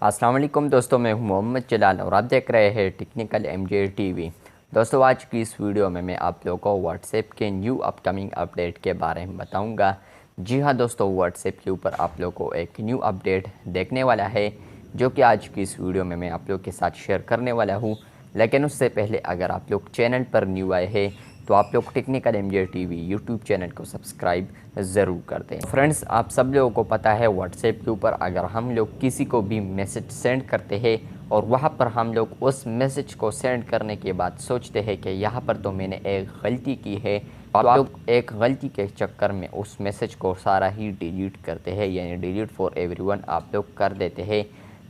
अस्सलाम वालेकुम दोस्तों, मैं हूं मोहम्मद जलाल और आप देख रहे हैं टेक्निकल एमजे टीवी। दोस्तों, आज की इस वीडियो में मैं आप लोगों को व्हाट्सएप के न्यू अपकमिंग अपडेट के बारे में बताऊंगा। जी हां दोस्तों, व्हाट्सएप के ऊपर आप लोगों को एक न्यू अपडेट देखने वाला है जो कि आज की इस वीडियो में मैं आप लोग के साथ शेयर करने वाला हूँ। लेकिन उससे पहले अगर आप लोग चैनल पर न्यू आए हैं तो आप लोग technical MJ TV YouTube channel को सब्सक्राइब ज़रूर कर दें। फ्रेंड्स, आप सब लोगों को पता है व्हाट्सएप के ऊपर अगर हम लोग किसी को भी मैसेज सेंड करते हैं और वहाँ पर हम लोग उस मैसेज को सेंड करने के बाद सोचते हैं कि यहाँ पर तो मैंने एक गलती की है, तो आप लोग एक गलती के चक्कर में उस मैसेज को सारा ही डिलीट करते हैं, यानी डिलीट फॉर एवरीवन आप लोग कर देते हैं।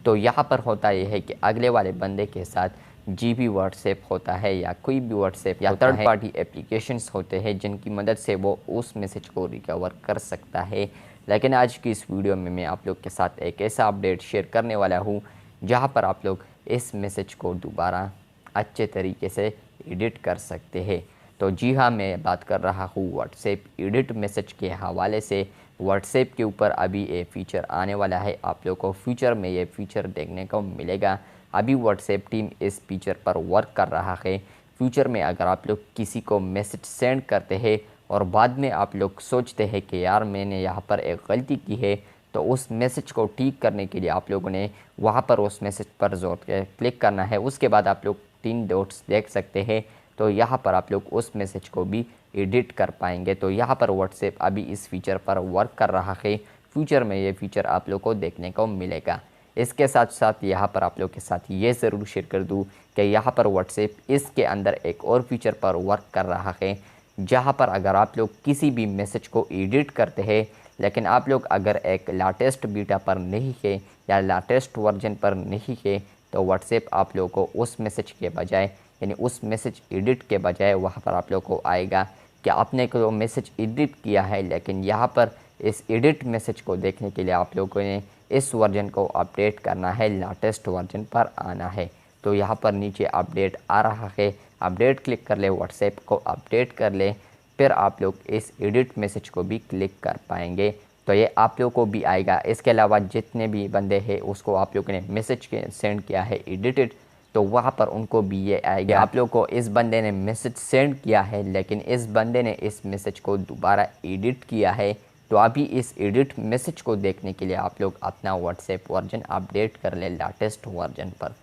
तो यहाँ पर होता यह है कि अगले वाले बंदे के साथ जी भी व्हाट्सएप होता है या कोई भी व्हाट्सएप या थर्ड पार्टी एप्लीकेशंस होते हैं जिनकी मदद से वो उस मैसेज को रिकवर कर सकता है। लेकिन आज की इस वीडियो में मैं आप लोग के साथ एक ऐसा अपडेट शेयर करने वाला हूँ जहाँ पर आप लोग इस मैसेज को दोबारा अच्छे तरीके से एडिट कर सकते हैं। तो जी हाँ, मैं बात कर रहा हूँ व्हाट्सएप एडिट मैसेज के हवाले से। व्हाट्सएप के ऊपर अभी ये फ़ीचर आने वाला है, आप लोग को फ्यूचर में ये फ़ीचर देखने को मिलेगा। अभी व्हाट्सएप टीम इस फीचर पर वर्क कर रहा है। फ्यूचर में अगर आप लोग किसी को मैसेज सेंड करते हैं और बाद में आप लोग सोचते हैं कि यार मैंने यहाँ पर एक गलती की है, तो उस मैसेज को ठीक करने के लिए आप लोगों ने वहाँ पर उस मैसेज पर जोर के क्लिक करना है। उसके बाद आप लोग 3 डॉट्स देख सकते हैं, तो यहाँ पर आप लोग उस मैसेज को भी एडिट कर पाएंगे। तो यहाँ पर व्हाट्सएप अभी इस फीचर पर वर्क कर रहा है। फ्यूचर में ये फीचर आप लोग को देखने को मिलेगा। इसके साथ साथ यहाँ पर आप लोग के साथ ये ज़रूर शेयर कर दूँ कि यहाँ पर व्हाट्सएप इसके अंदर एक और फीचर पर वर्क कर रहा है, जहाँ पर अगर आप लोग किसी भी मैसेज को एडिट करते हैं लेकिन आप लोग अगर एक लेटेस्ट बीटा पर नहीं है या लेटेस्ट वर्जन पर नहीं है, तो व्हाट्सएप आप लोगों को उस मैसेज के बजाय यानी उस मैसेज एडिट के बजाय वहाँ पर आप लोग को आएगा कि आपने को मैसेज एडिट किया है, लेकिन यहाँ पर इस एडिट मैसेज को देखने के लिए आप लोगों ने इस वर्जन को अपडेट करना है, लेटेस्ट वर्जन पर आना है। तो यहाँ पर नीचे अपडेट आ रहा है, अपडेट क्लिक कर ले, व्हाट्सएप को अपडेट कर ले, फिर आप लोग इस एडिट मैसेज को भी क्लिक कर पाएंगे। तो ये आप लोगों को भी आएगा। इसके अलावा जितने भी बंदे हैं उसको आप लोगों ने मैसेज सेंड किया है एडिटेड, तो वहाँ पर उनको भी ये आएगा। आप लोग को इस बंदे ने मैसेज सेंड किया है लेकिन इस बंदे ने इस मैसेज को दोबारा एडिट किया है, तो अभी इस एडिट मैसेज को देखने के लिए आप लोग अपना व्हाट्सएप वर्जन अपडेट कर ले लेटेस्ट वर्जन पर।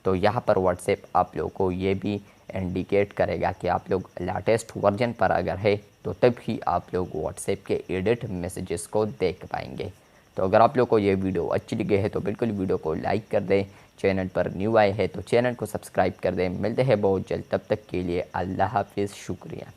तो यहाँ पर व्हाट्सएप आप लोगों को ये भी इंडिकेट करेगा कि आप लोग लेटेस्ट वर्जन पर अगर है तो तब ही आप लोग व्हाट्सएप के एडिट मैसेजेस को देख पाएंगे। तो अगर आप लोग को ये वीडियो अच्छी लगी है तो बिल्कुल वीडियो को लाइक कर दें। चैनल पर न्यू आए हैं तो चैनल को सब्सक्राइब कर दें। मिलते हैं बहुत जल्द, तब तक के लिए अल्लाह हाफिज़, शुक्रिया।